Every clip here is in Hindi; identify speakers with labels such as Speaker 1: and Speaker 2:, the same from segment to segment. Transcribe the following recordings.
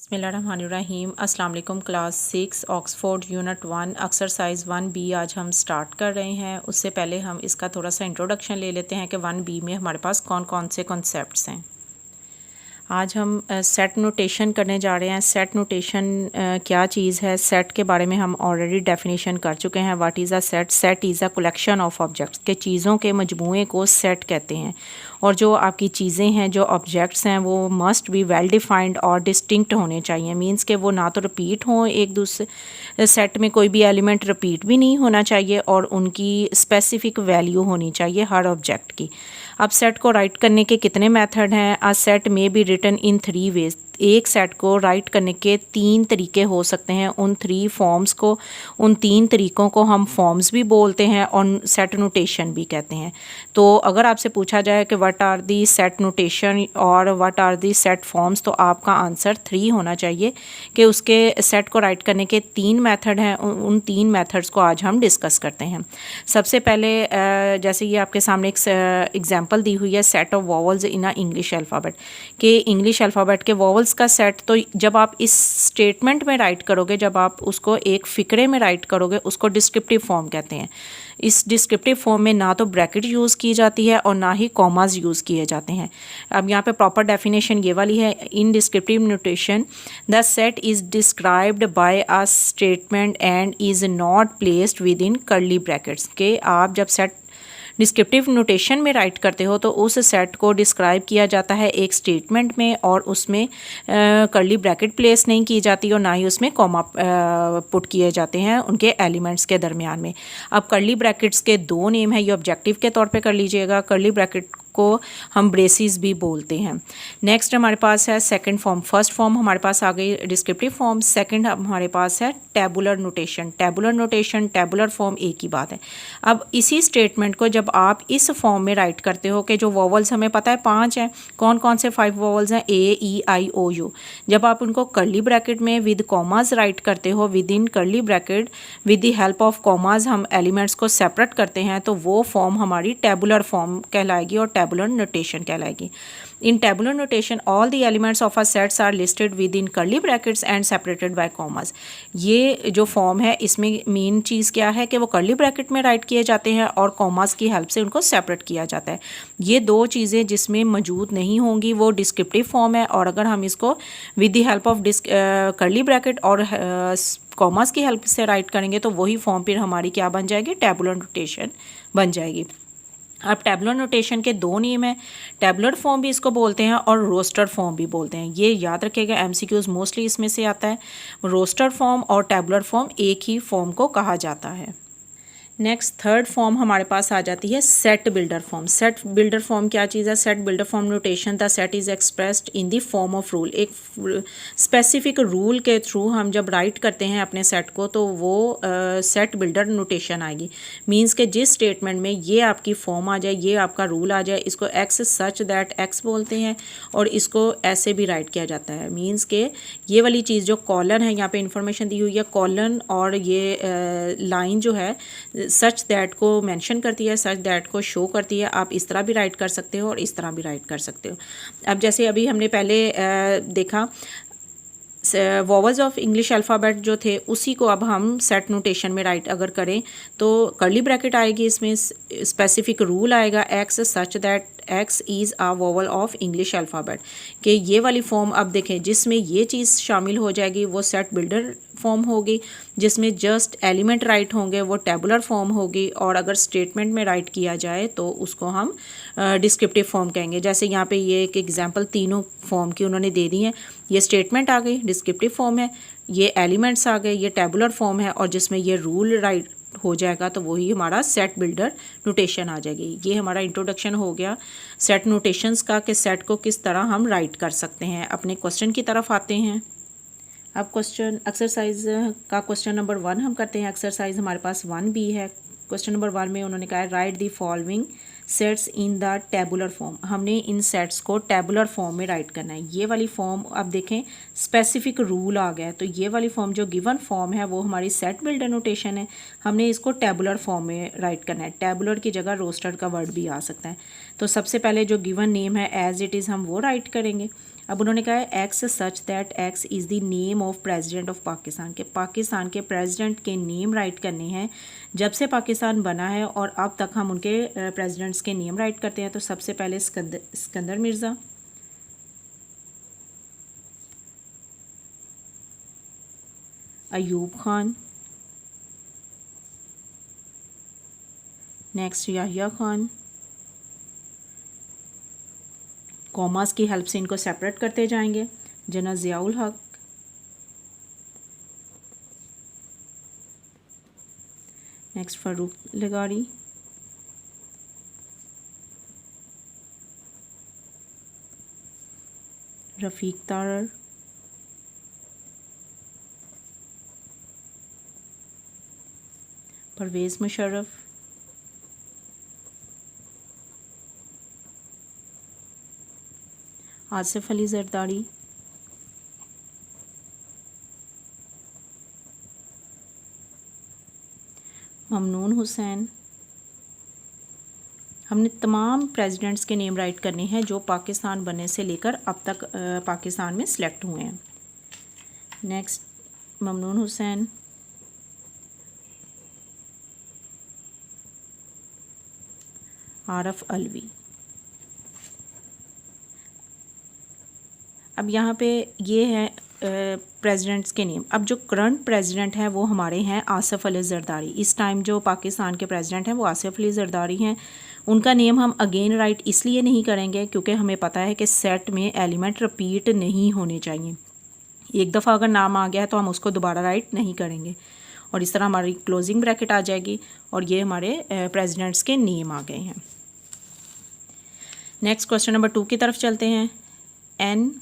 Speaker 1: बिस्मिल्लाहिर्रहमानिर्रहीम अस्सलाम वालेकुम। Class 6 Oxford unit 1 exercise 1B आज हम स्टार्ट कर रहे हैं। उससे पहले हम इसका थोड़ा सा इंट्रोडक्शन ले लेते हैं कि 1B में हमारे पास कौन कौन से कॉन्सेप्ट्स हैं। आज हम सेट नोटेशन करने जा रहे हैं। सेट नोटेशन क्या चीज़ है, सेट के बारे में हम ऑलरेडी डेफिनेशन कर चुके हैं। What is a set? Set is a collection of objects के चीज़ों के मजमूए को सेट कहते हैं। और जो आपकी चीज़ें हैं, जो ऑब्जेक्ट्स हैं, वो मस्ट बी वेल डिफाइंड और डिस्टिंक्ट होने चाहिए। मींस के वो ना तो रिपीट हों, एक दूसरे सेट में कोई भी एलिमेंट रिपीट भी नहीं होना चाहिए और उनकी स्पेसिफिक वैल्यू होनी चाहिए हर ऑब्जेक्ट की। अब सेट को राइट करने के कितने मेथड हैं? अ सेट में बी रिटन इन 3 वेज। एक सेट को राइट करने के 3 तरीके हो सकते हैं। उन 3 फॉर्म्स को, उन 3 तरीक़ों को हम फॉर्म्स भी बोलते हैं और सेट नोटेशन भी कहते हैं। तो अगर आपसे पूछा जाए कि what are the set notation और what are the set forms, तो आपका आंसर 3 होना चाहिए कि उसके सेट को राइट करने के 3 मेथड हैं। उन 3 मेथड्स को आज हम डिस्कस करते हैं। सबसे पहले जैसे ये आपके सामने एक एग्जांपल दी हुई है, set of vowels in a English alphabet के इंग्लिश अल्फ़ाबेट के वॉवल्स का सेट। तो जब आप इस स्टेटमेंट में राइट करोगे, जब आप उसको एक फ़िक्रे में राइट करोगे, उसको डिस्क्रिप्टिव फॉर्म कहते हैं। इस डिस्क्रिप्टिव फॉर्म में ना तो ब्रैकेट यूज़ की जाती है और ना ही कॉमास यूज़ किए जाते हैं। अब यहाँ पे प्रॉपर डेफिनेशन ये वाली है। इन descriptive notation the set is described bye a statement and is not placed with in curly brackets. के आप जब सेट डिस्क्रिप्टिव नोटेशन में राइट करते हो तो उस सेट को डिस्क्राइब किया जाता है एक स्टेटमेंट में और उसमें कर्ली ब्रैकेट प्लेस नहीं की जाती और ना ही उसमें कॉमा पुट किए जाते हैं उनके एलिमेंट्स के दरमियान में। अब कर्ली ब्रैकेट्स के 2 नेम है, ये ऑब्जेक्टिव के तौर पे कर लीजिएगा। कर्ली ब्रैकेट को हम ब्रेसिस भी बोलते हैं। नेक्स्ट हमारे पास है सेकंड फॉर्म। फर्स्ट फॉर्म हमारे पास आ गई डिस्क्रिप्टिव फॉर्म। सेकंड हमारे पास है tabular notation. Tabular notation, tabular form एक ही बात है। अब इसी स्टेटमेंट को जब आप इस फॉर्म में राइट करते हो कि जो वॉवल्स हमें पता है 5 हैं, कौन कौन से 5 वॉवल्स हैं? ए, ई, आई, ओ, यू। जब आप उनको कर्ली ब्रैकेट में विद कॉमास राइट करते हो, with in curly bracket with the help of commas हम एलिमेंट्स को सेपरेट करते हैं, तो वो फॉर्म हमारी टेबुलर फॉर्म कहलाएगी और टेबुलर नोटेशन कहलाएगी। In tabular notation all the elements of a sets are listed within curly brackets and separated by commas. ये जो फॉर्म है, इसमें मेन चीज़ क्या है कि वो कर्ली ब्रैकेट में राइट किए जाते हैं और कॉमास की हेल्प से उनको सेपरेट किया जाता है। ये 2 चीज़ें जिसमें मौजूद नहीं होंगी वो डिस्क्रिप्टिव फॉर्म है, और अगर हम इसको with the help of curly bracket और कॉमास की हेल्प से राइट करेंगे तो वही फॉर्म फिर हमारी क्या बन जाएगी? टेबुलर नोटेशन बन जाएगी। अब टेबुलर नोटेशन के 2 नेम हैं। टेबुलर फॉर्म भी इसको बोलते हैं और रोस्टर फॉर्म भी बोलते हैं। ये याद रखिएगा, एमसीक्यूज मोस्टली इसमें से आता है। रोस्टर फॉर्म और टेबुलर फॉर्म एक ही फॉर्म को कहा जाता है। नेक्स्ट थर्ड फॉर्म हमारे पास आ जाती है set builder form. Set builder form क्या चीज़ है? Set builder form notation the set is expressed in the form of rule. एक स्पेसिफिक रूल के थ्रू हम जब राइट करते हैं अपने सेट को तो वो सेट बिल्डर नोटेशन आएगी। मींस के जिस स्टेटमेंट में ये आपकी फॉर्म आ जाए, ये आपका रूल आ जाए, इसको एक्स सच दैट एक्स बोलते हैं और इसको ऐसे भी राइट किया जाता है। मींस के ये वाली चीज़ जो कॉलन है, यहाँ पे इंफॉर्मेशन दी हुई है, कॉलन और ये लाइन जो है सच दैट को मेंशन करती है, सच दैट को शो करती है। आप इस तरह भी राइट कर सकते हो और इस तरह भी राइट कर सकते हो। अब जैसे अभी हमने पहले देखा वॉवल्स ऑफ इंग्लिश अल्फ़ाबेट जो थे उसी को अब हम सेट नोटेशन में राइट अगर करें तो कर्ली ब्रैकेट आएगी, इसमें स्पेसिफिक रूल आएगा x such that x is a vowel of English alphabet कि ये वाली फॉर्म। अब देखें जिसमें ये चीज़ शामिल हो जाएगी वो सेट बिल्डर फॉर्म होगी, जिसमें जस्ट एलिमेंट राइट होंगे वो टेबुलर फॉर्म होगी, और अगर स्टेटमेंट में राइट किया जाए तो उसको हम डिस्क्रिप्टिव फॉर्म कहेंगे। जैसे यहाँ पे ये एक एग्जांपल तीनों फॉर्म की उन्होंने दे दी है। ये स्टेटमेंट आ गई, डिस्क्रिप्टिव फॉर्म है, ये एलिमेंट्स आ गए, ये टेबुलर फॉर्म है, और जिसमें ये रूल राइट हो जाएगा तो वही हमारा सेट बिल्डर नोटेशन आ जाएगी। ये हमारा इंट्रोडक्शन हो गया सेट नोटेशंस का कि सेट को किस तरह हम राइट कर सकते हैं। अपने क्वेश्चन की तरफ आते हैं। अब क्वेश्चन एक्सरसाइज का क्वेश्चन नंबर 1 हम करते हैं। एक्सरसाइज हमारे पास 1B है। क्वेश्चन नंबर 1 में उन्होंने कहा है right the following sets in the tabular form. हमने इन सेट्स को टेबुलर फॉर्म में राइट करना है। ये वाली फॉर्म अब देखें स्पेसिफिक रूल आ गया है, तो ये वाली फॉर्म जो गिवन फॉर्म है वो हमारी सेट बिल्डर नोटेशन है। हमने इसको टेबुलर फॉर्म में राइट करना है। टेबुलर की जगह रोस्टर का वर्ड भी आ सकता है। तो सबसे पहले जो गिवन नेम है एज इट इज़ हम वो राइट करेंगे। अब उन्होंने कहा है x such that x is the name of president of Pakistan, के पाकिस्तान के प्रेसिडेंट के नेम राइट करने हैं जब से पाकिस्तान बना है और अब तक हम उनके प्रेसिडेंट्स के नेम राइट करते हैं। तो सबसे पहले सिकंदर मिर्ज़ा, अयूब खान, नेक्स्ट याहिया खान। कॉमास की हेल्प से इनको सेपरेट करते जाएंगे। जनरल ज़ियाउल हक, नेक्स्ट फारूक लगारी, रफ़ीक तारर, परवेज़ मुशर्रफ, आसिफ अली जरदारी, ममनून हुसैन। हमने तमाम प्रेसिडेंट्स के नेम राइट करने हैं जो पाकिस्तान बनने से लेकर अब तक पाकिस्तान में सिलेक्ट हुए हैं। नेक्स्ट ममनून हुसैन, आरफ अलवी। अब यहाँ पे ये है प्रेसिडेंट्स के नेम। अब जो करंट प्रेसिडेंट हैं वो हमारे हैं आसिफ अली जरदारी। इस टाइम जो पाकिस्तान के प्रेसिडेंट हैं वो आसिफ अली जरदारी हैं। उनका नेम हम अगेन राइट इसलिए नहीं करेंगे क्योंकि हमें पता है कि सेट में एलिमेंट रिपीट नहीं होने चाहिए। एक दफ़ा अगर नाम आ गया है तो हम उसको दोबारा राइट नहीं करेंगे और इस तरह हमारी क्लोजिंग ब्रैकेट आ जाएगी और ये हमारे प्रेसिडेंट्स के नेम आ गए हैं। नेक्स्ट क्वेश्चन नंबर 2 की तरफ चलते हैं। N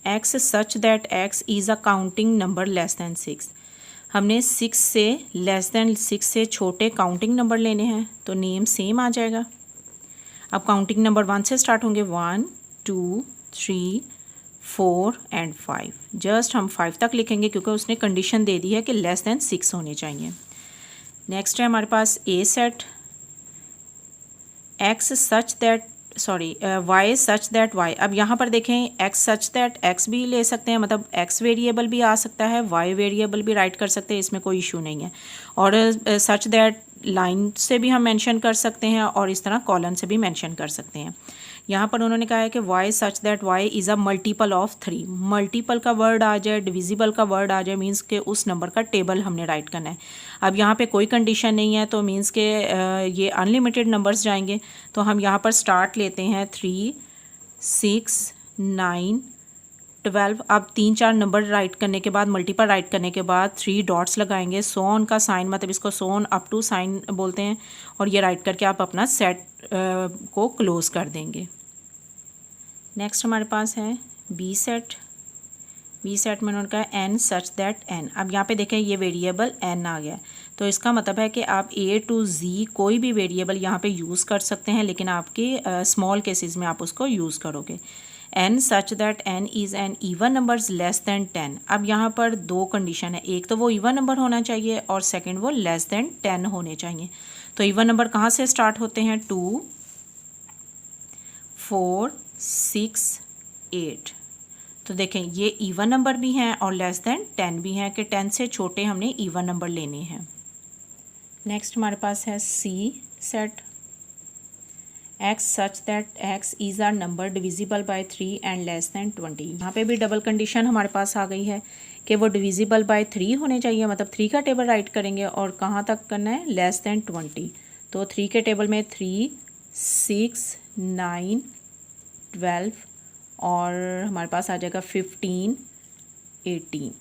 Speaker 1: x such that x is a counting number less than 6। हमने 6 से लेस दैन 6 से छोटे काउंटिंग नंबर लेने हैं तो नेम सेम आ जाएगा। अब काउंटिंग नंबर 1 से स्टार्ट होंगे, 1 2 3 4 एंड 5। जस्ट हम 5 तक लिखेंगे क्योंकि उसने कंडीशन दे दी है कि लेस दैन 6 होने चाहिए। नेक्स्ट है हमारे पास A set x such that y such that y. अब यहाँ पर देखें एक्स सच दैट एक्स भी ले सकते हैं, मतलब एक्स वेरिएबल भी आ सकता है, वाई वेरिएबल भी राइट कर सकते हैं, इसमें कोई इशू नहीं है। और सच दैट लाइन से भी हम मेंशन कर सकते हैं और इस तरह कॉलन से भी मेंशन कर सकते हैं। यहाँ पर उन्होंने कहा है कि y such that y is a multiple of 3। Multiple का वर्ड आ जाए, डिविजिबल का वर्ड आ जाए, मीन्स के उस नंबर का टेबल हमने राइट करना है। अब यहाँ पे कोई कंडीशन नहीं है तो मीन्स के ये अनलिमिटेड नंबर्स जाएंगे। तो हम यहाँ पर स्टार्ट लेते हैं 3 6 9 12। अब 3-4 नंबर राइट करने के बाद, मल्टीपल राइट करने के बाद 3 डॉट्स लगाएंगे। सोन का साइन, मतलब इसको सोन अप टू साइन बोलते हैं, और ये राइट करके आप अपना सेट को क्लोज कर देंगे। नेक्स्ट हमारे पास है बी सेट। बी सेट में उन्होंने कहा एन सच दैट एन। अब यहाँ पे देखें ये वेरिएबल एन आ गया, तो इसका मतलब है कि आप ए टू जी कोई भी वेरिएबल यहाँ पे यूज़ कर सकते हैं, लेकिन आपके स्मॉल केसेस में आप उसको यूज़ करोगे। N such that n is an even numbers less than 10। अब यहाँ पर 2 कंडीशन है, एक तो वो इवन नंबर होना चाहिए और सेकंड वो लेस दैन 10 होने चाहिए। तो इवन नंबर कहाँ से स्टार्ट होते हैं, 2 4 6 8। तो देखें ये इवन नंबर भी हैं और लेस दैन 10 भी हैं कि 10 से छोटे हमने इवन नंबर लेने हैं। नेक्स्ट हमारे पास है C set x such that x is R number divisible by 3 and less than 20। यहाँ पे भी डबल कंडीशन हमारे पास आ गई है कि वो डिविजिबल बाय 3 होने चाहिए, मतलब 3 का टेबल राइट करेंगे और कहाँ तक करना है, लेस दैन 20। तो 3 के टेबल में 3 6 9 12 और हमारे पास आ जाएगा 15 18।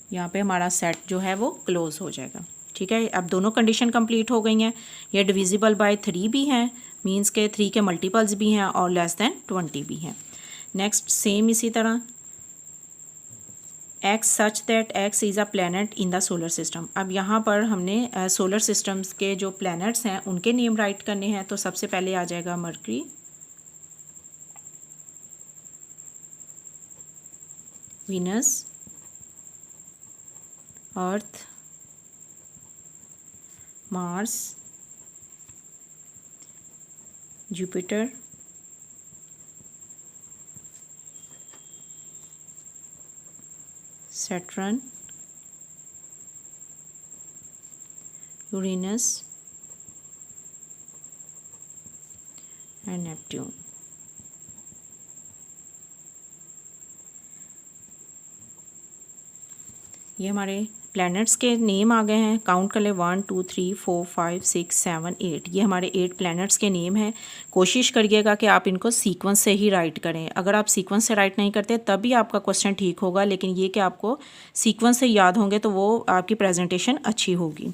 Speaker 1: यहाँ पे हमारा सेट जो है वो क्लोज हो जाएगा। ठीक है, अब दोनों कंडीशन कंप्लीट हो गई हैं। ये डिविजिबल बाय 3 भी हैं, मींस के 3 के मल्टीपल्स भी हैं और लेस दैन 20 भी हैं। नेक्स्ट सेम इसी तरह x such that x is a planet in the solar system. अब यहाँ पर हमने सोलर सिस्टम्स के जो प्लैनेट्स हैं उनके नेम राइट करने हैं। तो सबसे पहले आ जाएगा mercury, Venus, earth, Mars, Jupiter, Saturn, Uranus and Neptune. ये हमारे प्लैनेट्स के नेम आ गए हैं। काउंट कर ले 1 2 3 4 5 6 7 8। ये हमारे 8 प्लैनेट्स के नेम हैं। कोशिश करिएगा कि आप इनको सीक्वेंस से ही राइट करें। अगर आप सीक्वेंस से राइट नहीं करते तभी आपका क्वेश्चन ठीक होगा, लेकिन ये कि आपको सीक्वेंस से याद होंगे तो वो आपकी प्रेजेंटेशन अच्छी होगी।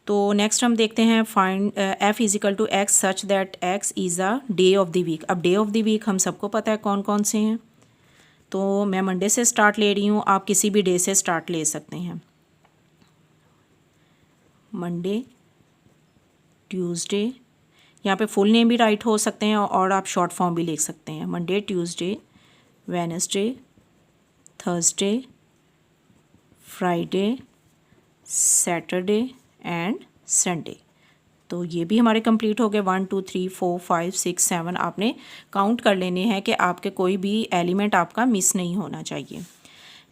Speaker 1: तो नेक्स्ट हम देखते हैं find f is equal to x such that x is a day of the week. अब डे ऑफ द वीक हम सबको पता है कौन कौन से हैं। तो मैं मंडे से स्टार्ट ले रही हूँ, आप किसी भी डे से स्टार्ट ले सकते हैं। मंडे, ट्यूसडे, यहाँ पे फुल नेम भी राइट हो सकते हैं और आप शॉर्ट फॉर्म भी लिख सकते हैं। Monday, Tuesday, Wednesday, Thursday, Friday, Saturday and Sunday. तो ये भी हमारे कंप्लीट हो गए। 1 2 3 4 5 6 7 आपने काउंट कर लेने हैं कि आपके कोई भी एलिमेंट आपका मिस नहीं होना चाहिए।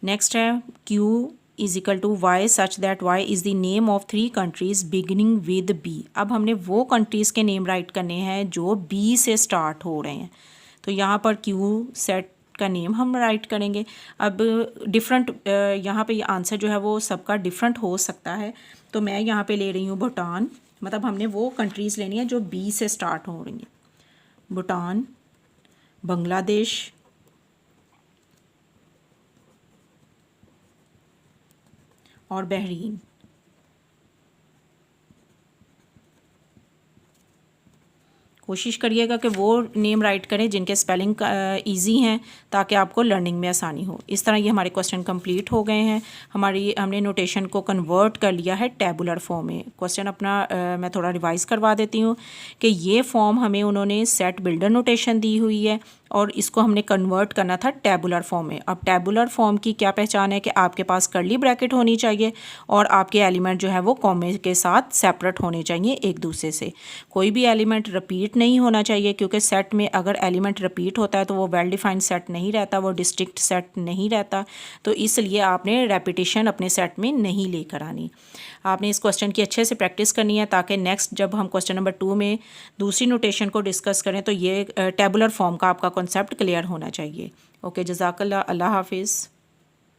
Speaker 1: नेक्स्ट है Q is equal to y such that y is the name of 3 countries beginning with B। अब हमने वो कंट्रीज़ के नेम राइट करने हैं जो B से स्टार्ट हो रहे हैं। तो यहाँ पर Q सेट का नेम हम राइट करेंगे। अब डिफरेंट यहाँ पे ये आंसर जो है वो सबका डिफरेंट हो सकता है। तो मैं यहाँ पे ले रही हूँ भूटान, मतलब हमने वो कंट्रीज़ लेनी है जो B से स्टार्ट हो रही हैं। भूटान, बांग्लादेश, और बहरीन। कोशिश करिएगा कि वो नेम राइट करें जिनके स्पेलिंग इजी हैं ताकि आपको लर्निंग में आसानी हो। इस तरह ये हमारे क्वेश्चन कंप्लीट हो गए हैं। हमने नोटेशन को कन्वर्ट कर लिया है टेबुलर फॉर्म में। क्वेश्चन अपना मैं थोड़ा रिवाइज़ करवा देती हूँ कि ये फॉर्म हमें उन्होंने सेट बिल्डर नोटेशन दी हुई है और इसको हमने कन्वर्ट करना था टेबुलर फॉर्म में। अब टेबुलर फॉर्म की क्या पहचान है कि आपके पास कर्ली ब्रैकेट होनी चाहिए और आपके एलिमेंट जो है वो कॉमे के साथ सेपरेट होने चाहिए एक दूसरे से। कोई भी एलिमेंट रिपीट नहीं होना चाहिए, क्योंकि सेट में अगर एलिमेंट रिपीट होता है तो वो वेल डिफाइंड सेट नहीं रहता, वो डिस्ट्रिक्ट सेट नहीं रहता। तो इसलिए आपने रेपिटेशन अपने सेट में नहीं लेकर आनी। आपने इस क्वेश्चन की अच्छे से प्रैक्टिस करनी है ताकि नेक्स्ट जब हम क्वेश्चन नंबर 2 में दूसरी नोटेशन को डिस्कस करें तो ये टेबुलर फॉर्म का आपका कॉन्सेप्ट क्लियर होना चाहिए। ओके, जज़ाकल्लाह, अल्लाह हाफिज़।